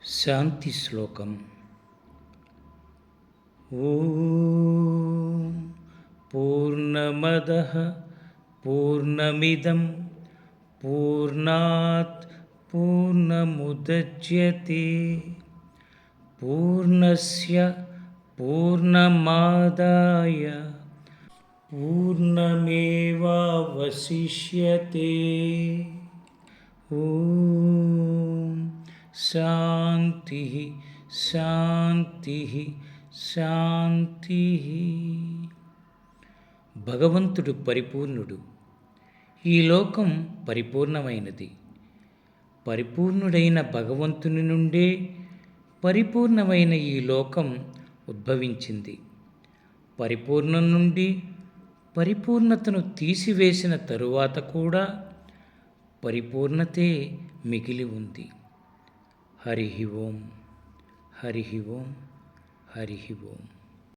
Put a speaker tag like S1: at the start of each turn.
S1: శాంతి శ్లోకం. ఓం పూర్ణమదః పూర్ణమిదం పూర్ణాత్ పూర్ణముదచ్యతే పూర్ణస్య పూర్ణమాదాయ పూర్ణమేవావశిష్యతే. ఓం శాంతి శాంతి శాంతి. భగవంతుడు పరిపూర్ణుడు. ఈ లోకం పరిపూర్ణమైనది. పరిపూర్ణుడైన భగవంతుని నుండే పరిపూర్ణమైన ఈ లోకం ఉద్భవించింది. పరిపూర్ణం నుండి పరిపూర్ణతను తీసివేసిన తరువాత కూడా పరిపూర్ణతే మిగిలి ఉంది. హరి ఓం, హరి ఓం, హరి ఓం.